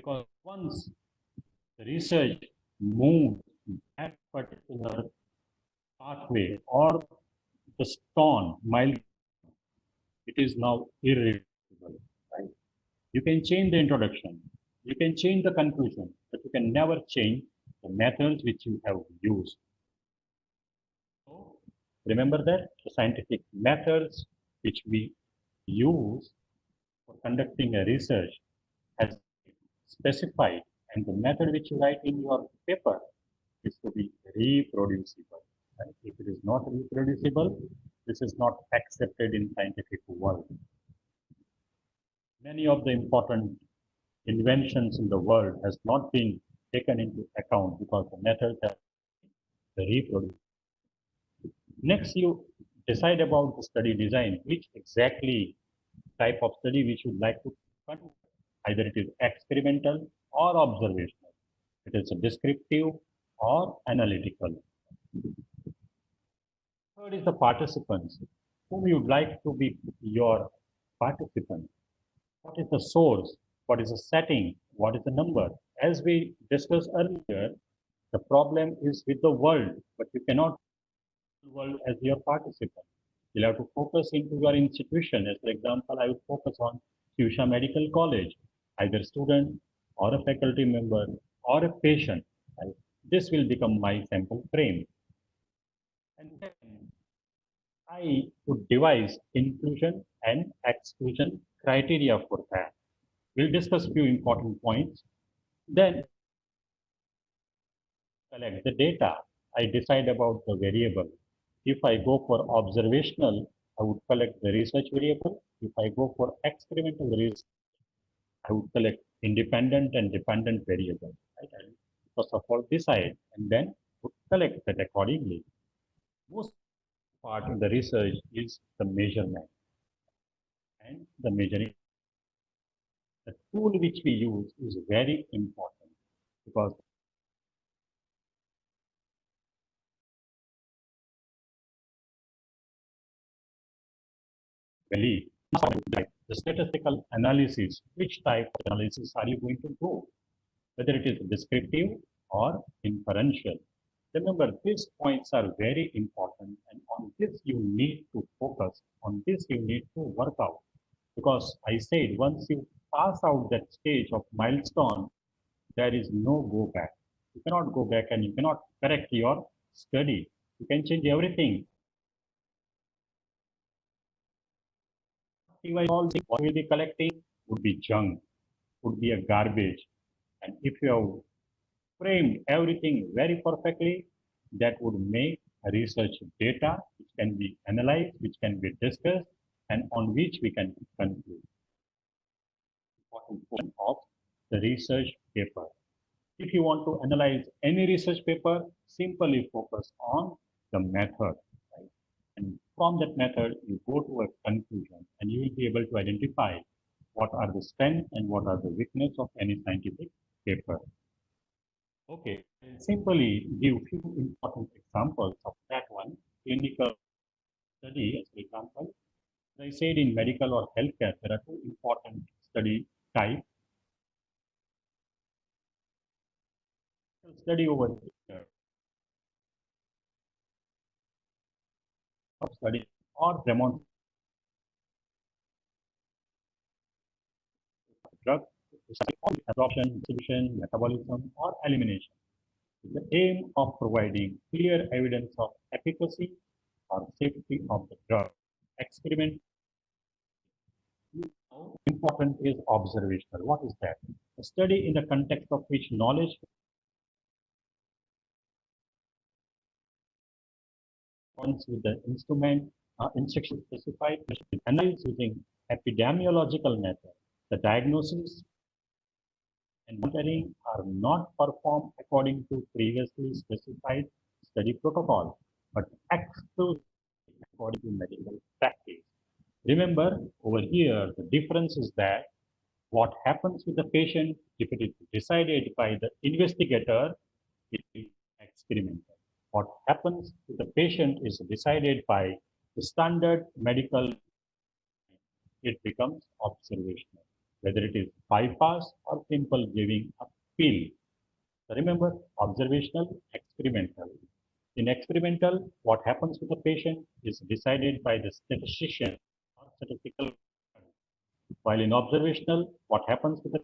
Because once the research moves that particular pathway or the stone mile, it is now irreversible. Right? You can change the introduction, you can change the conclusion, but you can never change the methods which you have used. So remember that the scientific methods which we use for conducting a research has specified, and the method which you write in your paper is to be reproducible. Right? If it is not reproducible, this is not accepted in scientific world. Many of the important inventions in the world has not been taken into account because the methods are reproducible. Next, you decide about the study design, which exactly type of study which you would like to conduct. Either it is experimental or observational. It is descriptive or analytical. Third is the participants, whom you would like to be your participant. What is the source? What is the setting? What is the number? As we discussed earlier, the problem is with the world, but you cannot world as your participant. You'll have to focus into your institution. As for example, I would focus on Fuchsia Medical College, either student or a faculty member or a patient. Right? This will become my sample frame. And then I would devise inclusion and exclusion criteria for that. We'll discuss few important points. Then collect the data. I decide about the variable. If I go for observational, I would collect the research variable. If I go for experimental research, I would collect independent and dependent variable. Right? I will first of all decide and then would collect that accordingly. Most part in the research is the measurement and the measuring. The tool which we use is very important because believe the statistical analysis, which type of analysis are you going to do? Whether it is descriptive or inferential. Remember, these points are very important, and on this you need to focus, on this you need to work out. Because I said, once you pass out that stage of milestone, there is no go back. You cannot go back and you cannot correct your study. You can change everything. All the what will be collecting would be junk, would be a garbage. And if you have framed everything very perfectly, that would make research data which can be analyzed, which can be discussed, and on which we can conclude. Important point of the research paper. If you want to analyze any research paper, simply focus on the method. Right? And from that method, you go to a conclusion and you will be able to identify what are the strengths and what are the weaknesses of any scientific paper. Okay, I'll simply give few important examples of that one. Clinical study, as an example. As I said, in medical or healthcare, there are two important study types. Study over here, of study or demonstration drug absorption, distribution, metabolism, or elimination. With the aim of providing clear evidence of efficacy or safety of the drug. Experiment. Now, important is observational. What is that? A study in the context of which knowledge points with the instrument, instruction specified, analyzed using epidemiological method. The diagnosis and monitoring are not performed according to previously specified study protocol, but exclusively according to medical practice. Remember, over here, the difference is that what happens with the patient, if it is decided by the investigator, it is experimental. What happens to the patient is decided by the standard medical, it becomes observational. whether it is bypass or simple giving a pill. So remember, observational, experimental. In experimental, what happens with the patient is decided by the statistician or statistical. While in observational, what happens with the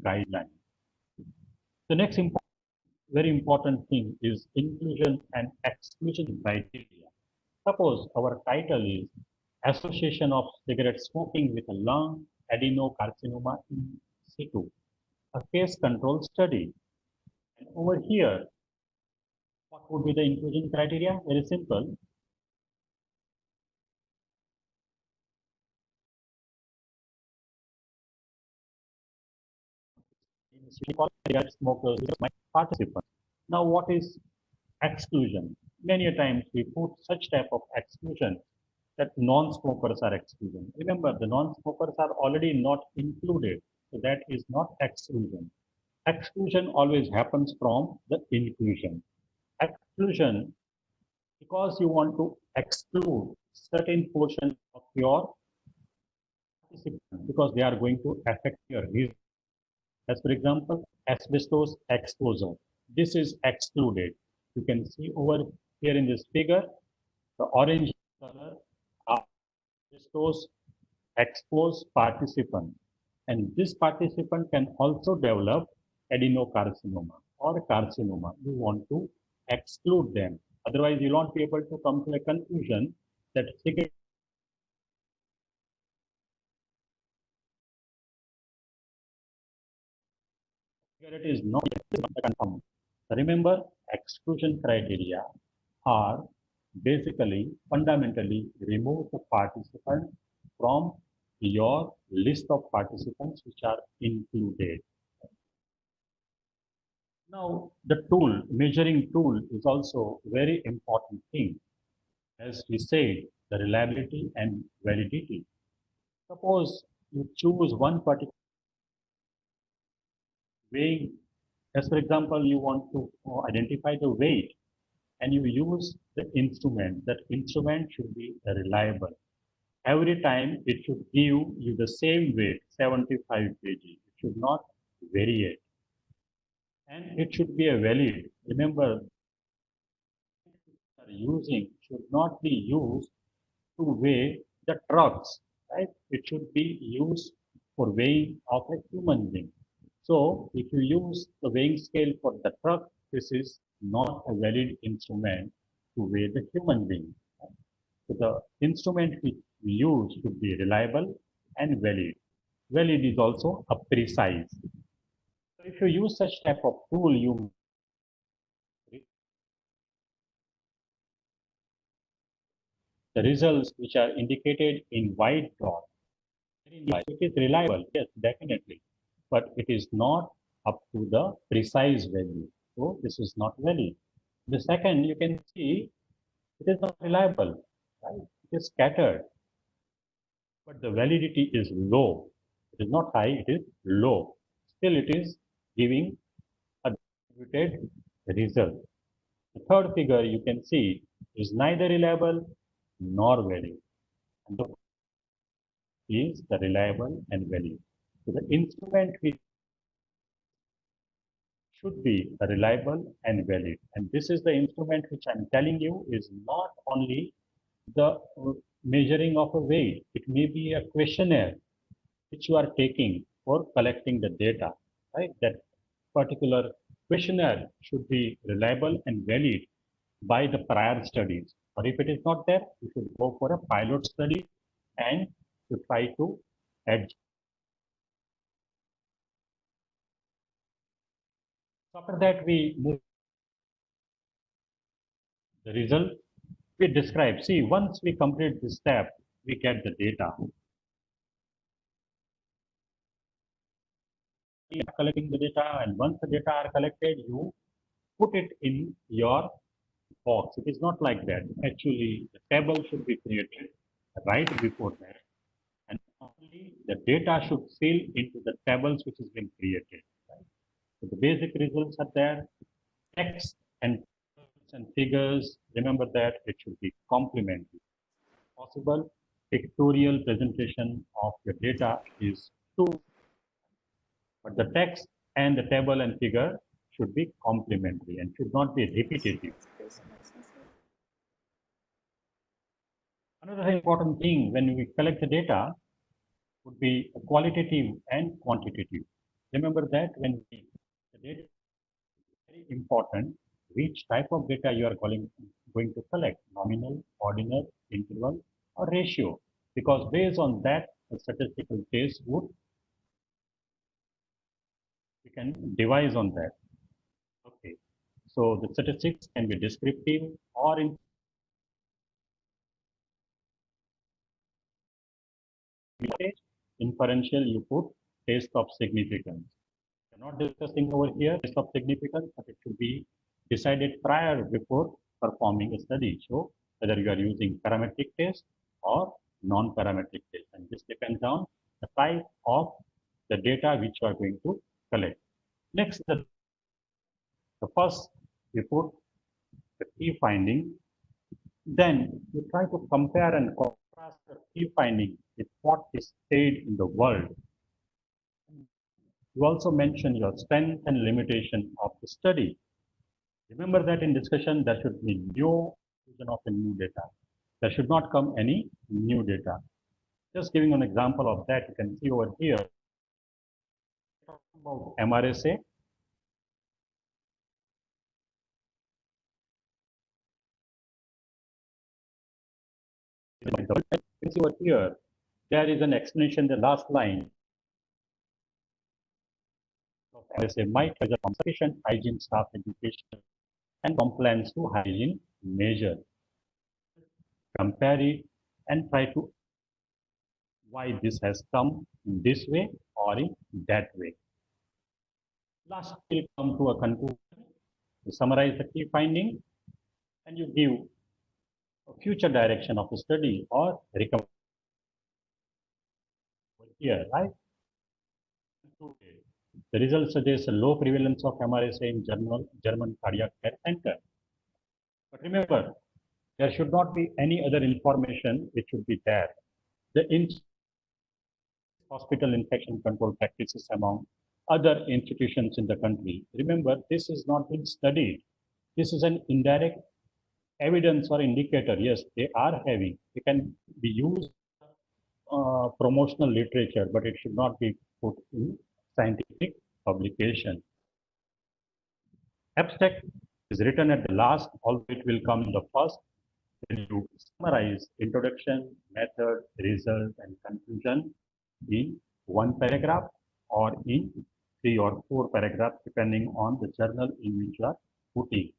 guideline. The next very important thing is inclusion and exclusion criteria. Suppose our title is Association of Cigarette Smoking with a Lung Adenocarcinoma in situ, a case control study. And over here, what would be the inclusion criteria? Very simple. Cigarette smokers might participate. Now, what is exclusion? Many times we put such type of exclusion that non-smokers are exclusion. Remember, the non-smokers are already not included, so that is not exclusion. Exclusion always happens from the inclusion. Exclusion, because you want to exclude certain portion of your participants because they are going to affect your risk. As for example, asbestos exposure. This is excluded. You can see over here in this figure, the orange color are asbestos exposed participant. And this participant can also develop adenocarcinoma or carcinoma. You want to exclude them. Otherwise, you won't be able to come to a conclusion that cigarette is not confirmed. Remember, exclusion criteria are basically fundamentally remove the participant from your list of participants which are included. Now, the tool, measuring tool is also very important thing. As we said, the reliability and validity. Suppose you choose one particular weighing, as for example, you want to identify the weight and you use the instrument. That instrument should be reliable. Every time it should give you the same weight, 75 kg. It should not vary it. And it should be a valid. Remember, using should not be used to weigh the trucks, right? It should be used for weighing of a human being. So if you use the weighing scale for the truck, this is not a valid instrument to weigh the human being. So the instrument which we use should be reliable and valid. Valid is also a precise. So if you use such type of tool, you the results which are indicated in white dot. It is reliable, yes, definitely, but it is not up to the precise value. So this is not valid. The second, you can see it is not reliable, right? It is scattered, but the validity is low. It is not high, it is low. Still, it is giving a distributed result. The third figure you can see is neither reliable nor valid. And the is the reliable and valid. So the instrument which should be reliable and valid. And this is the instrument which I'm telling you is not only the measuring of a weight. It may be a questionnaire which you are taking for collecting the data, right? That particular questionnaire should be reliable and valid by the prior studies. Or if it is not there, you should go for a pilot study and to try to adjust. After that, we move the result we describe. See, once we complete this step, we get the data. We are collecting the data, and once the data are collected, you put it in your box. It is not like that. Actually, the table should be created right before that, and only the data should fill into the tables which has been created. Right? So the basic results are there. Text and figures. Remember that it should be complementary. Possible pictorial presentation of your data is too, but the text and the table and figure should be complementary and should not be repetitive. Another important thing when we collect the data would be qualitative and quantitative. Remember that when the data is very important, which type of data you are going to collect, nominal, ordinal, interval, or ratio, because based on that, the statistical case would, we can devise on that. Okay. So the statistics can be descriptive or inferential, you put test of significance. We're not discussing over here test of significance, but it should be decided prior before performing a study. So whether you are using parametric test or non-parametric test, and this depends on the type of the data which you are going to collect. Next, the first we put the key finding. Then you try to compare and contrast the key finding with what is said in the world. You also mention your strength and limitation of the study. Remember that in discussion, there should be no inclusion of a new data. There should not come any new data. Just giving an example of that, you can see over here, about MRSA. You can see over here, there is an explanation, the last line of MRSA might measure sufficient hygiene staff education and compliance to hygiene measure. Compare it and try to why this has come in this way or in that way. Last, we'll come to a conclusion. You summarize the key finding and you give a future direction of the study or recommendation. Here, right? The results suggest a low prevalence of MRSA in German Cardiac Care Center. But remember, there should not be any other information which should be there. The hospital infection control practices among other institutions in the country. Remember, this is not being studied. This is an indirect evidence or indicator. Yes, they are having. They can be used promotional literature, but it should not be put in scientific publication. Abstract is written at the last, although it will come in the first. When you summarize introduction, method, result, and conclusion in one paragraph or in 3 or 4 paragraphs, depending on the journal in which you are putting.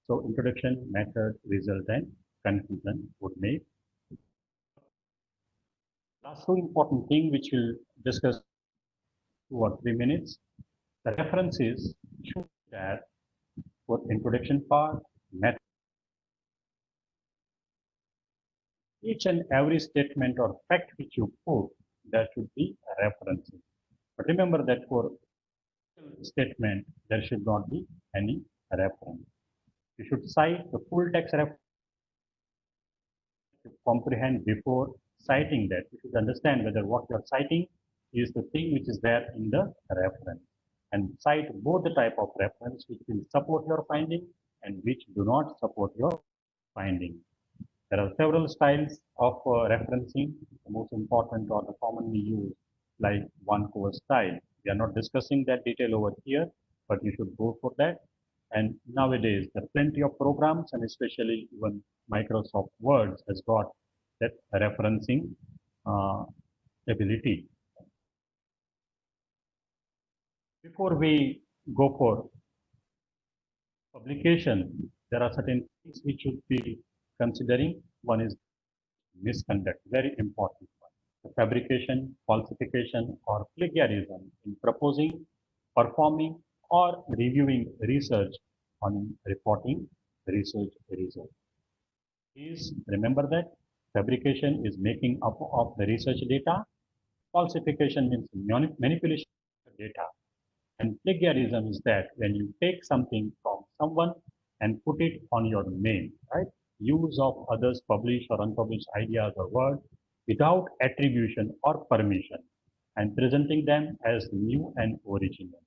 So introduction, method, result, and conclusion would make. Last two important thing which we'll discuss 2 or 3 minutes. The references should be there for introduction part, method. Each and every statement or fact which you put, there should be a reference. But remember that for statement, there should not be any reference. You should cite the full text reference to comprehend before citing that. You should understand whether what you are citing is the thing which is there in the reference. And cite both the type of reference which will support your finding and which do not support your finding. There are several styles of referencing. The most important or the commonly used, like Vancouver style. We are not discussing that detail over here, but you should go for that. And nowadays, there are plenty of programs, and especially even Microsoft Word has got that referencing ability. Before we go for publication, there are certain things which should be considering. One is misconduct, very important one. The fabrication, falsification, or plagiarism in proposing, performing, or reviewing research on reporting research result. Please remember that fabrication is making up of the research data. Falsification means manipulation of data. And plagiarism is that when you take something from someone and put it on your name, right? Use of others' published or unpublished ideas or words without attribution or permission and presenting them as new and original.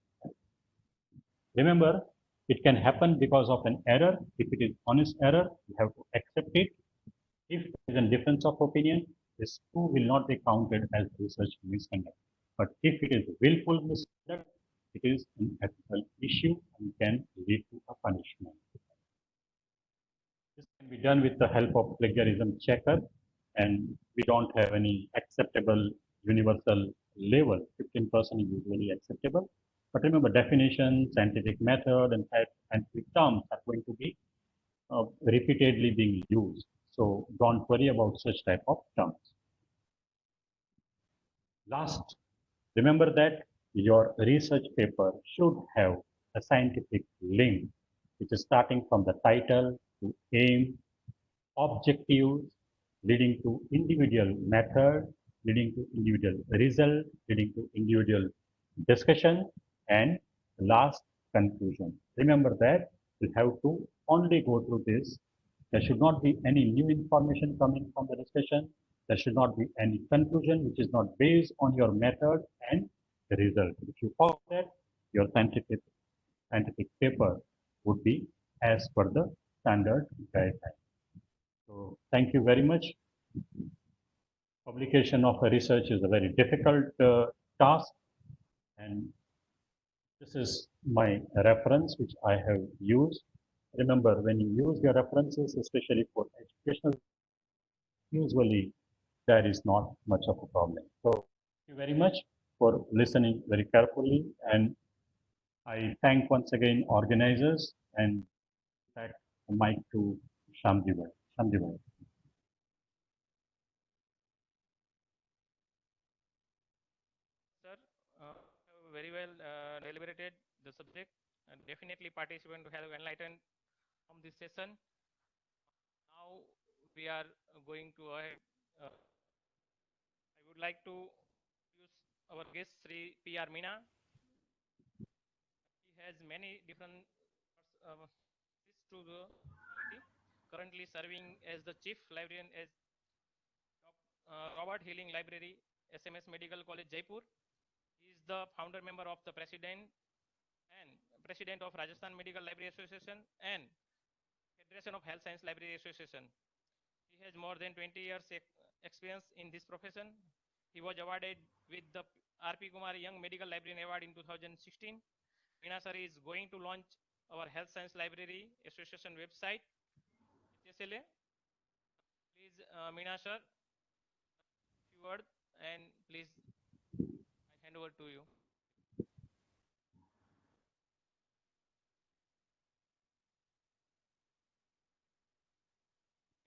Remember, it can happen because of an error. If it is honest error, you have to accept it. If there is a difference of opinion, this too will not be counted as research misconduct. But if it is willful misconduct, it is an ethical issue and can lead to a punishment. This can be done with the help of plagiarism checker, and we don't have any acceptable universal level. 15% is usually acceptable. But remember, definition, scientific method, and scientific terms are going to be repeatedly being used. So don't worry about such type of terms. Last, remember that your research paper should have a scientific link, which is starting from the title to aim, objectives, leading to individual method, leading to individual result, leading to individual discussion, and last conclusion. Remember that you have to only go through this. There should not be any new information coming from the discussion. There should not be any conclusion which is not based on your method and the result. If you follow that, your scientific paper would be as per the standard guideline. So thank you very much. Publication of a research is a very difficult task, and this is my reference which I have used. Remember, when you use your references, especially for educational, usually there is not much of a problem. So thank you very much for listening very carefully, and I thank once again organizers and back the mic to Shamji Bhai. Shamji Bhai. Sir, have very well deliberated the subject, and definitely participant to have enlightened from this session. Now we are going to ahead. I would like to use our guest Sri P.R. Meena. He has many different to the society. Currently serving as the chief librarian as Robert Healing Library, SMS Medical College, Jaipur. He is the founder member of the president of Rajasthan Medical Library Association and Federation of Health Science Library Association. He has more than 20 years experience in this profession. He was awarded with the R.P. Kumar Young Medical Librarian Award in 2016. Meena sir is going to launch our Health Science Library Association website, HSLA. Please, Meena sir, few words, and please, I hand over to you.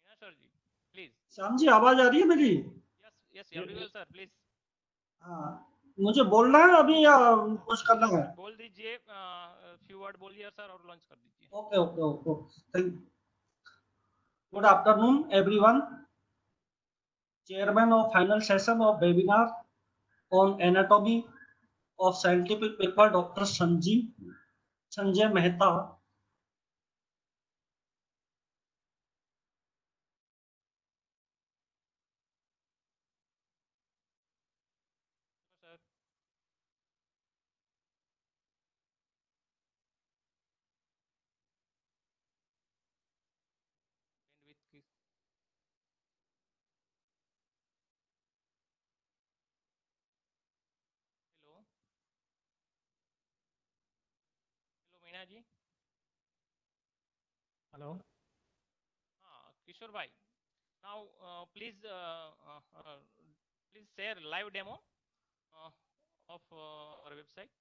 Meena sir ji, please. Shyam ji, आवाज आ रही है मेरी? Yes yes every well sir, please. हाँ, मुझे बोलना है अभी या कुछ करना है? बोल दीजिए, फ्यू वर्ड बोलिए सर और लॉन्च कर दीजिए। Okay okay okay, thank you. Good afternoon everyone. Chairman of final session of webinar on anatomy of scientific paper doctor Sanjay Mehta sir with hello hello Meena ji. Hello. हाँ Kishore bhai, now please please share live demo of our website.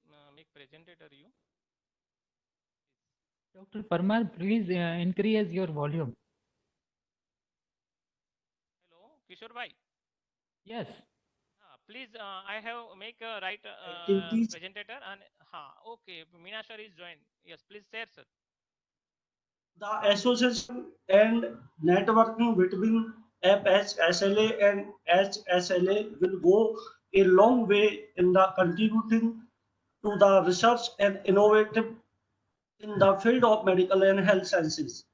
I make presenter you. Dr. Parmar, please increase your volume. Hello, Kishore bhai. Yes. Please, I have make a right presenter and okay, Meena sir is joined. Yes, please share sir. The association and networking between FHSLA and HSLA will go a long way in the contributing to the research and innovative in the field of medical and health sciences.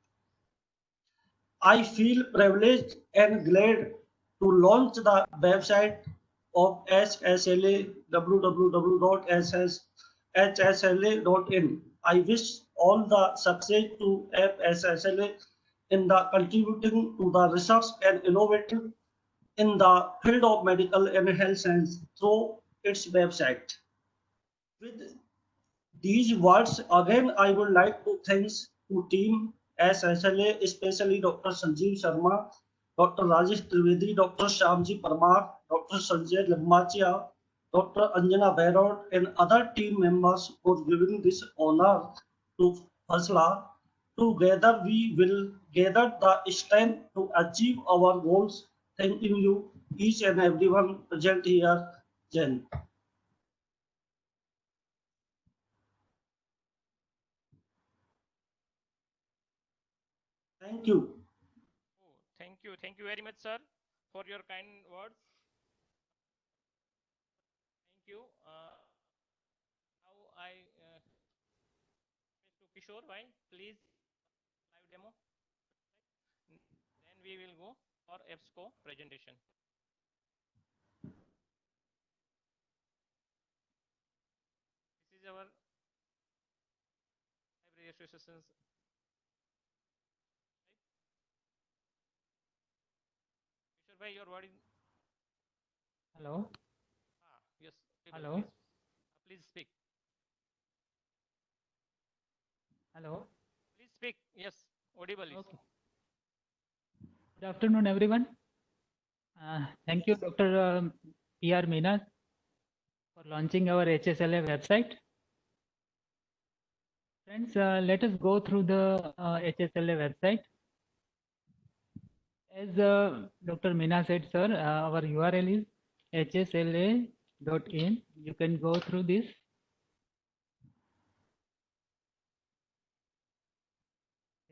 I feel privileged and glad to launch the website of HSLA, www.hsla.in. I wish all the success to FSSLA in the contributing to the research and innovative in the field of medical and health science through its website. With these words, again, I would like to thank to team SSLA, especially Dr. Sanjeev Sharma, Dr. Rajesh Trivedi, Dr. Shyamji Parmar, Dr. Sanjay Lamachia, Dr. Anjana Bairod, and other team members for giving this honor to Fasla. Together, we will gather the strength to achieve our goals. Thanking you, each and everyone present here. Jen. Thank you. Oh, thank you very much, sir, for your kind words. Thank you. Now I to Kishore, bhai, please live demo. Then we will go for EBSCO presentation. This is our library associations. Kishore, bhai, your word is. Hello. Yes. Hello. Please speak. Hello. Please speak. Yes. Audible. Okay. Good afternoon, everyone. Thank you, Dr. P.R. Meena, for launching our HSLA website. Friends, let us go through the HSLA website. As Dr. Meena said, sir, our URL is hsla.in. You can go through this.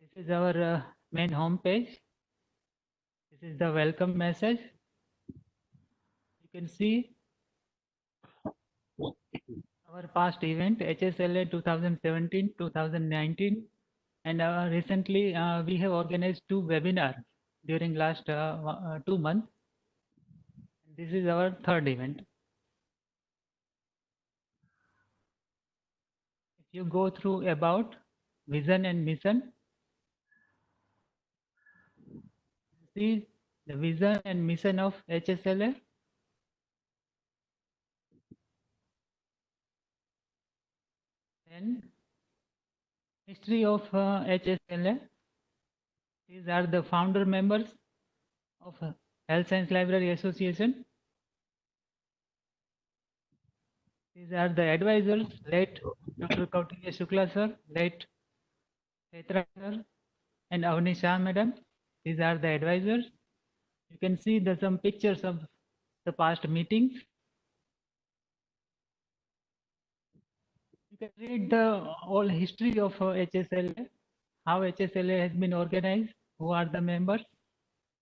This is our main home page. This is the welcome message. You can see our past event, HSLA 2017-2019, and recently we have organized 2 webinars during last 2 months. This is our 3rd event. If you go through about vision and mission, see the vision and mission of HSLA. Then history of HSLA. These are the founder members of Health Science Library Association. These are the advisors, late Dr. Kautilya Shukla sir, late Petra sir, and Avni Shah madam. These are the advisors. You can see some pictures of the past meetings. You can read the whole history of HSLA, how HSLA has been organized, who are the members.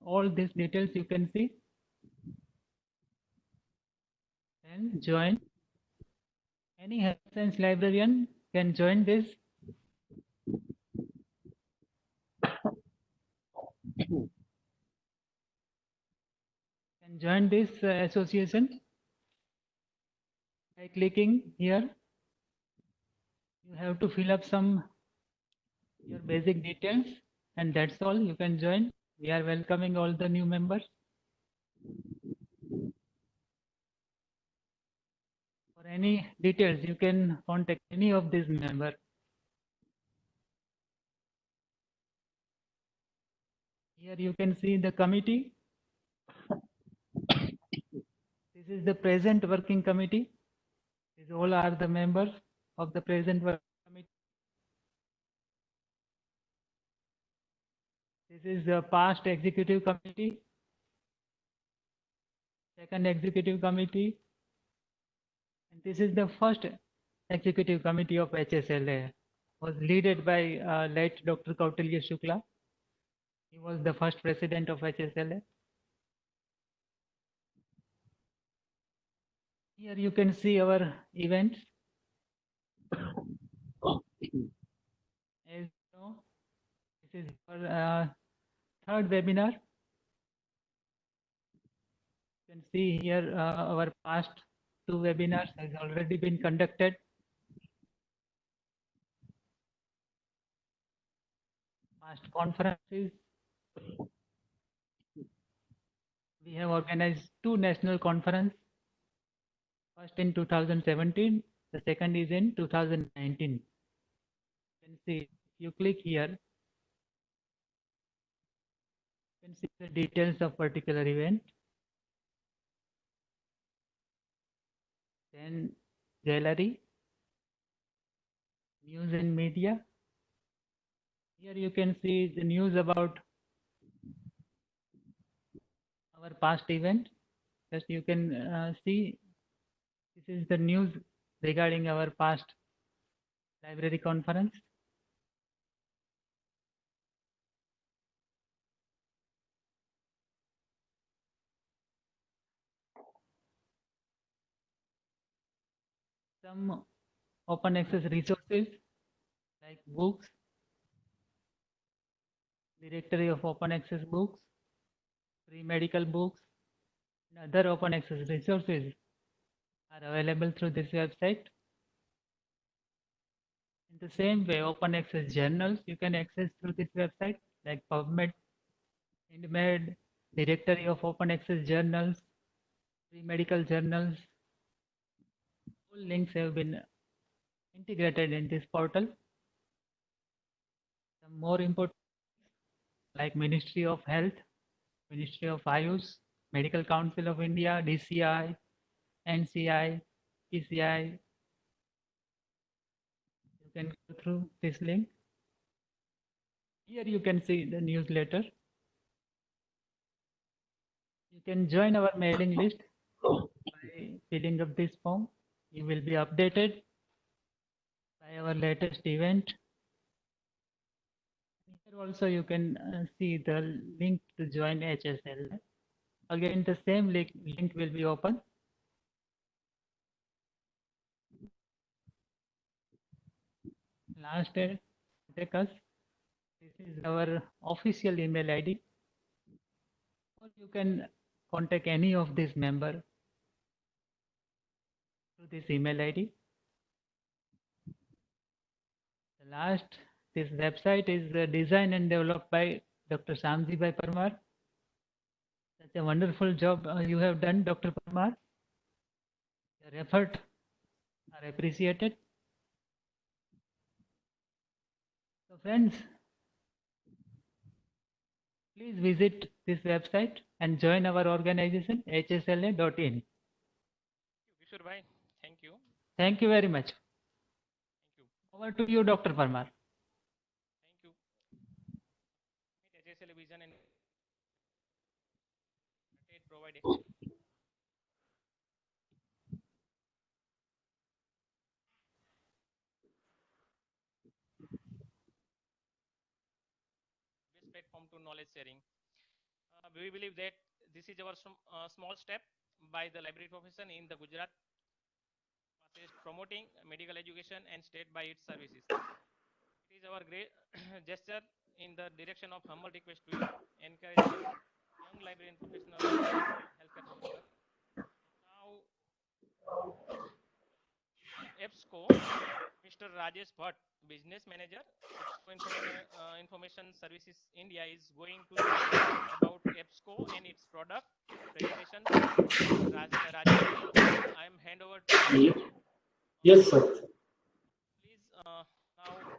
All these details you can see. And join. Any health science librarian can join this. Can join this association by clicking here. You have to fill up some your basic details, and that's all. You can join. We are welcoming all the new members. For any details, you can contact any of these members. Here you can see the committee. This is the present working committee. These all are the members of the present working committee. This is the past executive committee, second executive committee, and this is the first executive committee of HSLA. Was led by late Dr. Kautilya Shukla. He was the first president of HSLA. Here you can see our events. As you know, this is our 3rd webinar. You can see here our past 2 webinars has already been conducted. Past conferences. We have organized 2 national conferences. First in 2017, the second is in 2019. You can see, if you click here, you can see the details of particular event. Then gallery, news and media. Here you can see the news about our past event. Just you can see this is the news regarding our past library conference. Some open access resources like books, directory of open access books, free medical books, and other open access resources are available through this website. In the same way, open access journals you can access through this website like PubMed, IndMed, directory of open access journals, free medical journals. All links have been integrated in this portal. Some more important like Ministry of Health, Ministry of Ayush, Medical Council of India, DCI, NCI, PCI. You can go through this link. Here you can see the newsletter. You can join our mailing list by filling up this form. You will be updated by our latest event. Here also you can see the link to join HSL. Again, the same link will be open. Last take us. This is our official email ID. Or you can contact any of these members through this email ID. The last, this website is designed and developed by Dr. Shamjibhai Parmar. Such a wonderful job you have done, Dr. Parmar. Your efforts are appreciated. So friends, please visit this website and join our organization hsla.in. Kishore bhai, thank you. Thank you very much. Thank you. Over to you, Dr. Parmar. Thank you. Meet HSL vision and provide best platform to knowledge sharing. We believe that this is our small step by the library profession in the Gujarat promoting medical education and state by its services. It is our great gesture in the direction of humble request to you, encouraging young librarian professionals, healthcare professionals. Now, EBSCO, Mr. Rajesh Bhatt, Business Manager, Information Services India, is going to talk about EBSCO and its product presentation. Rajesh, I am hand over to you. Yes, sir. Please now share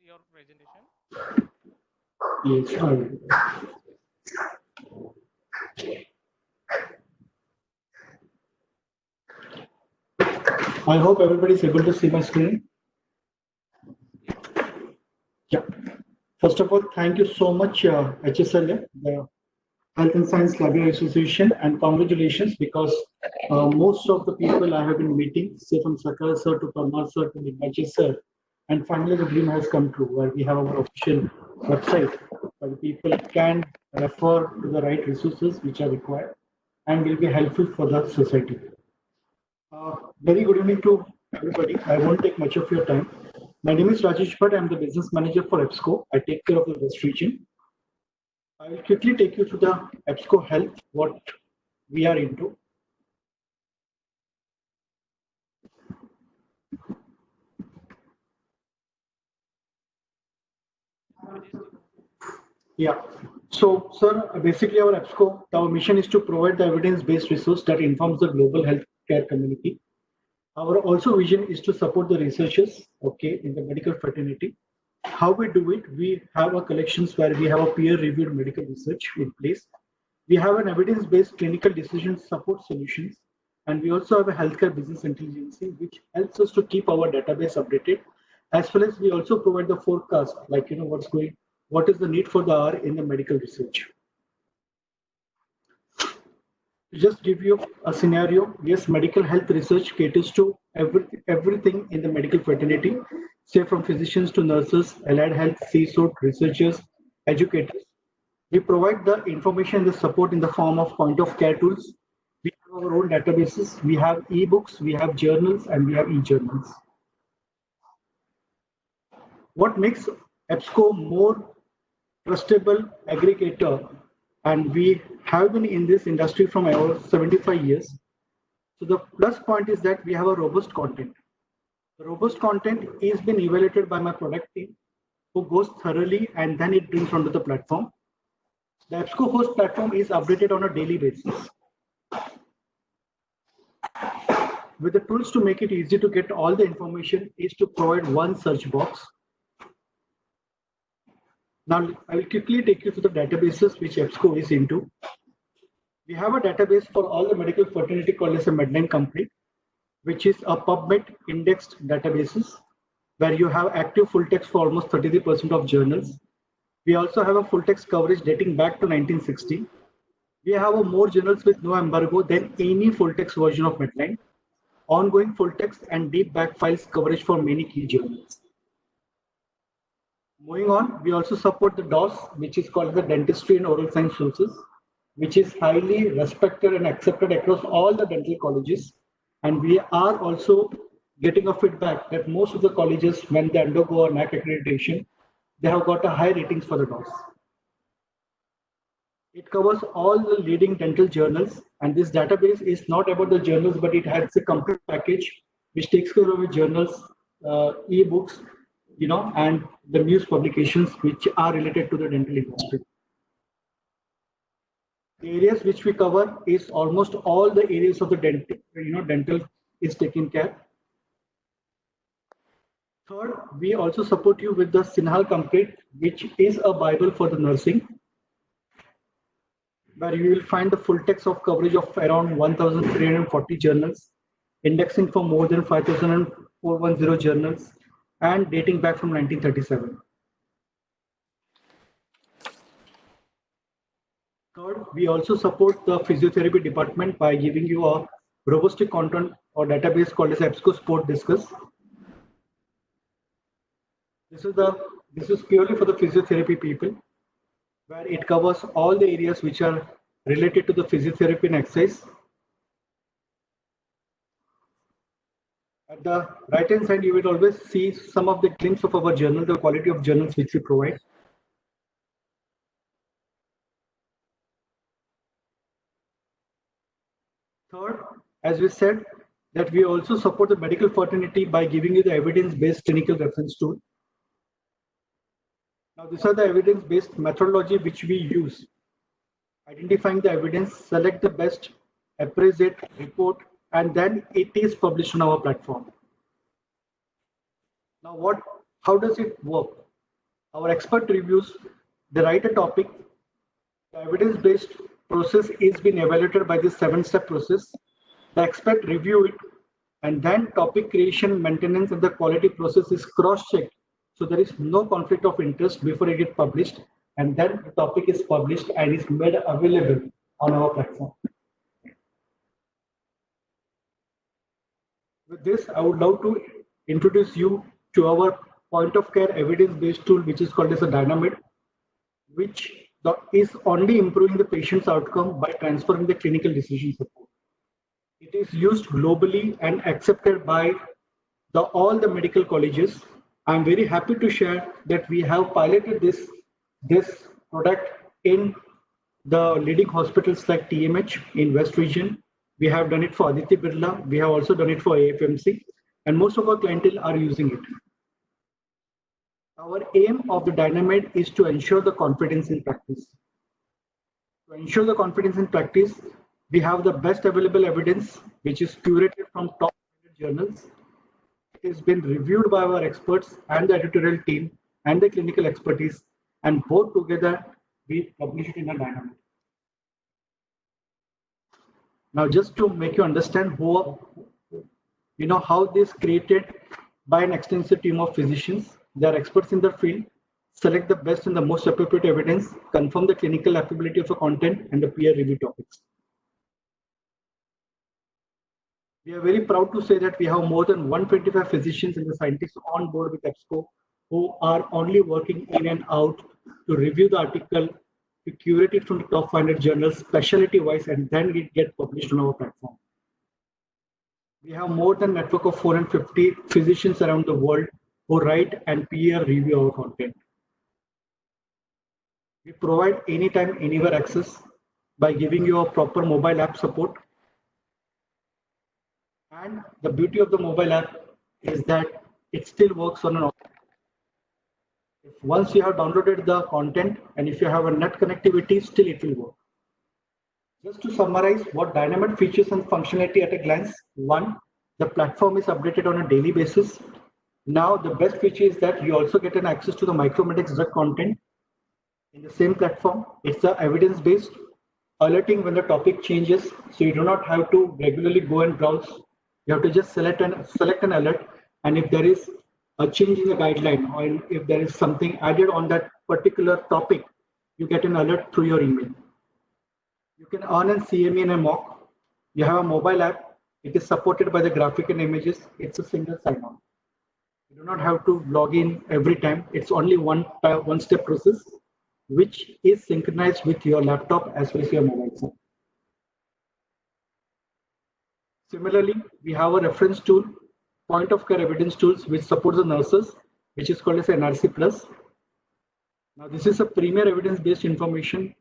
your presentation. Yes, I hope everybody is able to see my screen. Yeah. First of all, thank you so much, HSLA, the Health and Science Library Association, and congratulations, because most of the people I have been meeting, say from Sakar sir to Parmar sir to Nimachi sir, and finally the dream has come true, where we have our official website where the people can refer to the right resources which are required and will be helpful for the society. Very good evening to everybody. I won't take much of your time. My name is Rajesh Bhatt. I'm the business manager for EBSCO. I take care of the West region. I will quickly take you through the EBSCO Health, what we are into. Yeah. So, sir, basically our EBSCO, our mission is to provide the evidence-based resource that informs the global healthcare community. Our also vision is to support the researchers, okay, in the medical fraternity. How we do it, we have a collections where we have a peer-reviewed medical research in place. We have an evidence-based clinical decision support solutions, and we also have a healthcare business intelligence, which helps us to keep our database updated, as well as we also provide the forecast, like what is the need for the hour in the medical research. To just give you a scenario, yes, medical health research caters to everything in the medical fraternity, say from physicians to nurses, allied health, CSOT, researchers, educators. We provide the information and the support in the form of point of care tools. We have our own databases, we have ebooks, we have journals, and we have e-journals. What makes EBSCO more trustable aggregator, and we have been in this industry from over 75 years. So the plus point is that we have a robust content. The robust content is been evaluated by my product team, who goes thoroughly and then it brings onto the platform. The EBSCO host platform is updated on a daily basis. With the tools to make it easy to get all the information is to provide one search box. Now, I will quickly take you to the databases which EBSCO is into. We have a database for all the medical fraternity called as a Medline Complete, which is a PubMed indexed databases where you have active full text for almost 33% of journals. We also have a full text coverage dating back to 1960. We have more journals with no embargo than any full text version of Medline. Ongoing full text and deep back files coverage for many key journals. Moving on, we also support the DOS, which is called the Dentistry and Oral Science Sources, which is highly respected and accepted across all the dental colleges. And we are also getting a feedback that most of the colleges, when they undergo a NAC accreditation, they have got a high ratings for the DOS. It covers all the leading dental journals, and this database is not about the journals, but it has a complete package which takes care of the journals, e-books, and the news publications which are related to the dental industry. The areas which we cover is almost all the areas of the dental is taken care. Third, we also support you with the Sinhal Complete, which is a Bible for the nursing, where you will find the full text of coverage of around 1,340 journals, indexing for more than 5,410 journals, and dating back from 1937. Third, we also support the physiotherapy department by giving you a robust content or database called as EBSCO Sport Discuss. This is purely for the physiotherapy people, where it covers all the areas which are related to the physiotherapy and exercise. At the right hand side, you will always see some of the glimpse of our journal, the quality of journals which we provide. Third, as we said, that we also support the medical fraternity by giving you the evidence-based clinical reference tool. Now, these are the evidence-based methodology which we use. Identifying the evidence, select the best, appraise it, report, and then it is published on our platform. Now, how does it work? Our expert reviews, they write a topic, the evidence-based process is being evaluated by this 7-step process. The expert review it, and then topic creation, maintenance, and the quality process is cross-checked. So there is no conflict of interest before it gets published, and then the topic is published and is made available on our platform. With this, I would love to introduce you to our point of care evidence-based tool, which is called as a Dynamid, which is only improving the patient's outcome by transferring the clinical decision support. It is used globally and accepted by all the medical colleges. I'm very happy to share that we have piloted this product in the leading hospitals like TMH in West Region. We have done it for Aditya Birla. We have also done it for AFMC, and most of our clientele are using it. Our aim of the Dynamed is to ensure the confidence in practice. To ensure the confidence in practice, we have the best available evidence, which is curated from top journals. It has been reviewed by our experts and the editorial team and the clinical expertise, and both together we publish it in a Dynamed. Now, just to make you understand how this created by an extensive team of physicians. They are experts in their field, select the best and the most appropriate evidence, confirm the clinical applicability of the content and the peer review topics. We are very proud to say that we have more than 125 physicians and the scientists on board with EBSCO who are only working in and out to review the article, to curate it from the top 500 journals, specialty wise, and then it get published on our platform. We have more than a network of 450 physicians around the world who write and peer review our content. We provide anytime, anywhere access by giving you a proper mobile app support. And the beauty of the mobile app is that it still works on an once you have downloaded the content and if you have a net connectivity, still it will work. Just to summarize what Dynamed features and functionality at a glance. One, the platform is updated on a daily basis. Now, the best feature is that you also get an access to the Micromedics drug content in the same platform. It's a evidence-based alerting when the topic changes. So you do not have to regularly go and browse. You have to just select an alert. And if there is a change in the guideline or if there is something added on that particular topic, you get an alert through your email. You can earn an CME and a mock. You have a mobile app. It is supported by the graphic and images. It's a single sign-on. You do not have to log in every time. It's only one-step process, which is synchronized with your laptop as well as your mobile phone. Similarly, we have a reference tool, point of care evidence tools, which supports the nurses, which is called as NRC Plus. Now, this is a premier evidence-based information,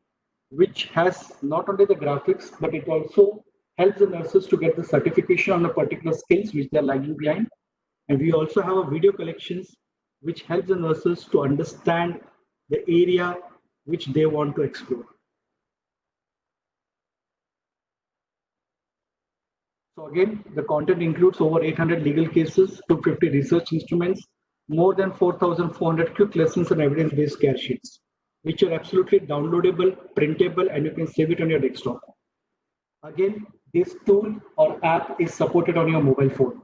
which has not only the graphics, but it also helps the nurses to get the certification on the particular skills which they're lagging behind. And we also have a video collections, which helps the nurses to understand the area which they want to explore. So again, the content includes over 800 legal cases, 250 research instruments, more than 4,400 quick lessons and evidence-based care sheets, which are absolutely downloadable, printable, and you can save it on your desktop. Again, this tool or app is supported on your mobile phone.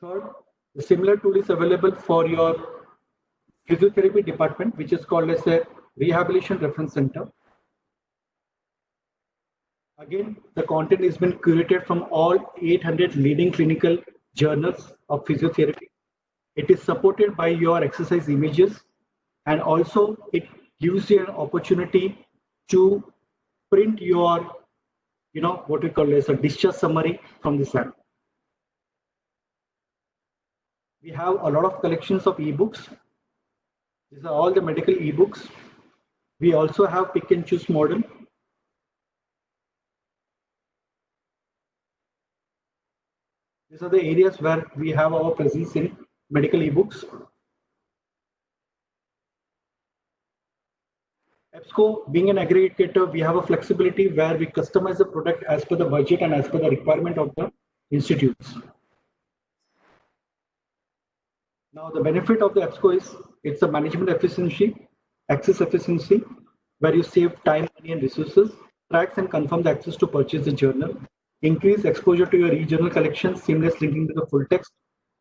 Third, the similar tool is available for your physiotherapy department, which is called as a rehabilitation reference center. Again, the content has been curated from all 800 leading clinical journals of physiotherapy. It is supported by your exercise images, and also it gives you an opportunity to print your, what we call as a discharge summary from this app. We have a lot of collections of ebooks. These are all the medical ebooks. We also have pick and choose model. These are the areas where we have our presence in medical ebooks. EBSCO, being an aggregator, we have a flexibility where we customize the product as per the budget and as per the requirement of the institutes. Now, the benefit of the EBSCO is it's a management efficiency, access efficiency, where you save time, money, and resources, tracks and confirm the access to purchase the journal, increase exposure to your e-journal collection, seamless linking to the full text,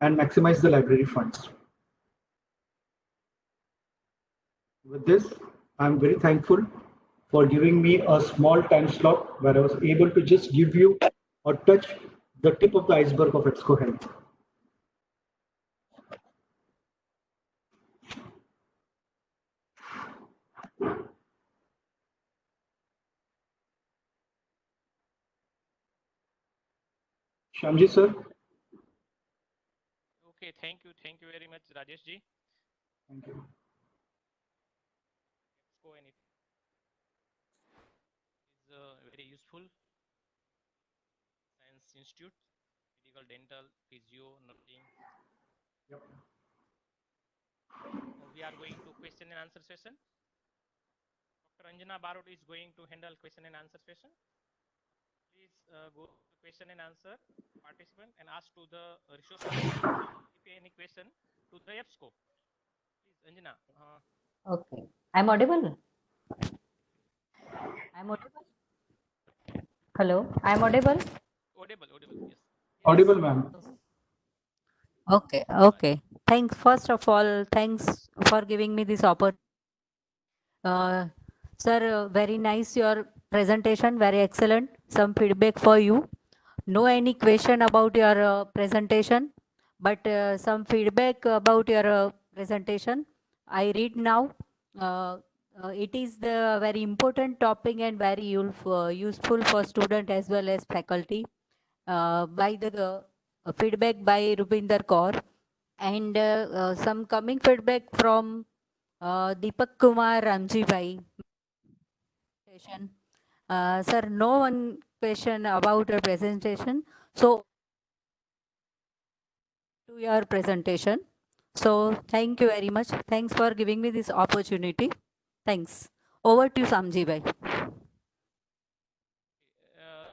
and maximize the library funds. With this, I'm very thankful for giving me a small time slot where I was able to just give you or touch the tip of the iceberg of EBSCO Health. Shyamji sir. Okay, thank you very much, Rajesh ji. Thank you. Let's go anything. very useful. Science Institute, medical, dental, physio, nursing. Yep. We are going to question and answer session. Dr. Anjana Barot is going to handle question and answer session. Please go to question and answer participant and ask to the resource person if any question to the EBSCO. Please, Anjana. Okay. I'm audible? I'm audible? Hello, I'm audible? Audible, yes. Audible, ma'am. Okay, okay. Thanks. First of all, thanks for giving me this opportunity. Sir, very nice your presentation, very excellent. Some feedback for you. No any question about your presentation, but some feedback about your presentation. I read now. It is the very important topic and very useful for student as well as faculty. By the feedback by Rupinder Kaur and some coming feedback from Deepak Kumar Ramji Bhai. Sir, no one question about your presentation. So, to your presentation. So, thank you very much. Thanks for giving me this opportunity. Thanks. Over to you, Samji Bhai.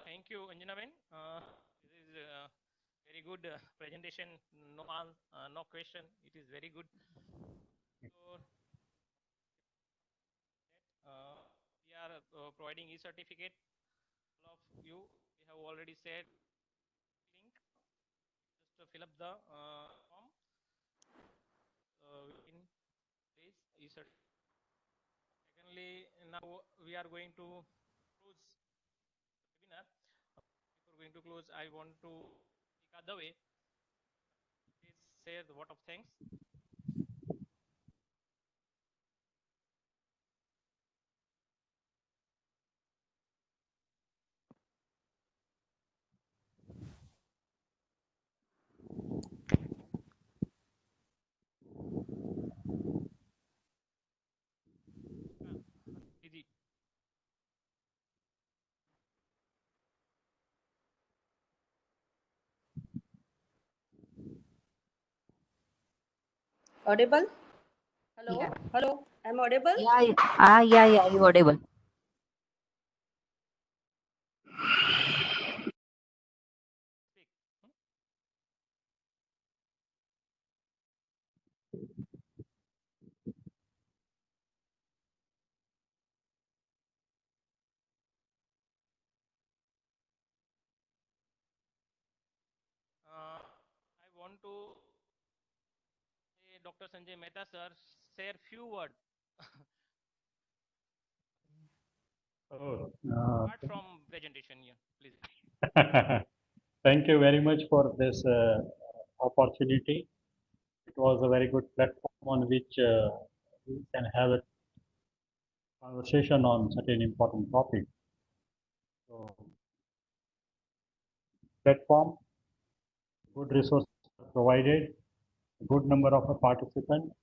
Thank you, Anjana Ben. This is very good presentation. No question. It is very good. So, we are providing e-certificate. All of you, we have already said link. Just fill up the form. In this e-certificate. Secondly, now we are going to close the webinar. Before going to close, I want to Tika Dave. Please share the vote of thanks. Didi. Audible? Hello? Yeah. Hello? I'm audible? Yeah, you audible. Speak. I want to say Dr. Sanjay Mehta sir share few words Oh, apart from presentation here, please. thank you very much for this opportunity. It was a very good platform on which we can have a conversation on such an important topic. So, platform, good resources provided, good number of participants,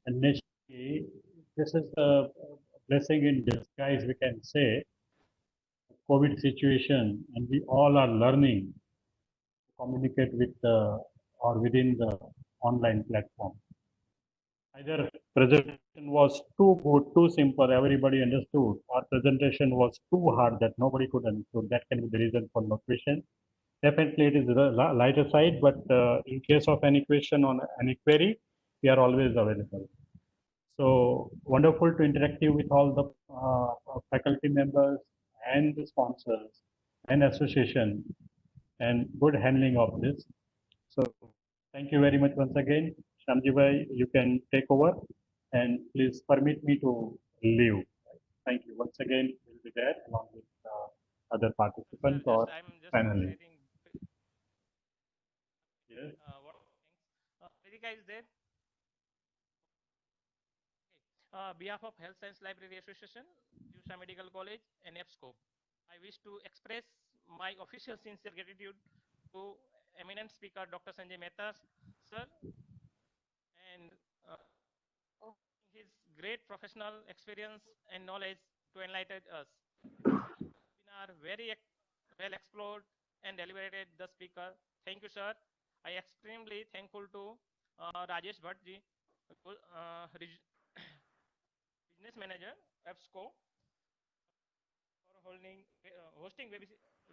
and next, this is a blessing in disguise, we can say, COVID situation, and we all are learning to communicate with or within the online platform. Either presentation was too good, too simple, everybody understood, or presentation was too hard that nobody could understood. That can be the reason for no question. Definitely, it is the lighter side, but in case of any question on any query, we are always available. So wonderful to interactive with all the faculty members and the sponsors and association, and good handling of this. So thank you very much once again. Shamji bhai, you can take over and please permit me to leave. Thank you. Once again, we'll be there along with other participants or I'm just panelists. sharing. Yes. What thanks. Vedika is there. Behalf of Health Science Library Association, Usha Medical College, and EBSCO, I wish to express my official sincere gratitude to eminent speaker Dr. Sanjay Mehta, sir, and his great professional experience and knowledge to enlighten us. Webinar very well explored and deliberated the speaker. Thank you, sir. I extremely thankful to Rajesh Bhatt ji, business manager EBSCO, for hosting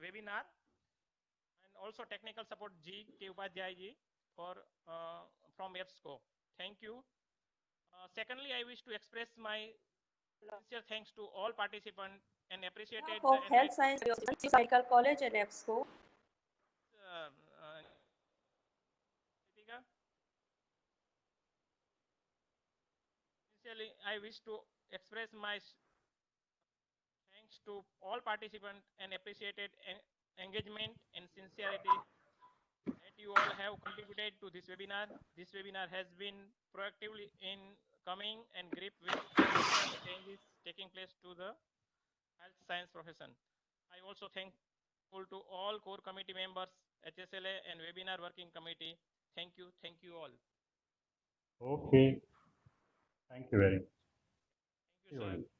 webinar, and also technical support G K Upadhyay ji for from EBSCO. Thank you. Secondly, I wish to express my sincere thanks to all participants and appreciated Of the Health Science Medical College and EBSCO. Deepika. Sincerely, I wish to express my thanks to all participants and appreciated engagement and sincerity that you all have contributed to this webinar. This webinar has been proactively in coming and grip with significant changes taking place to the health science profession. I also thankful to all core committee members, HSLA and webinar working committee. Thank you all. Okay. Thank you very much. Thank you, sir.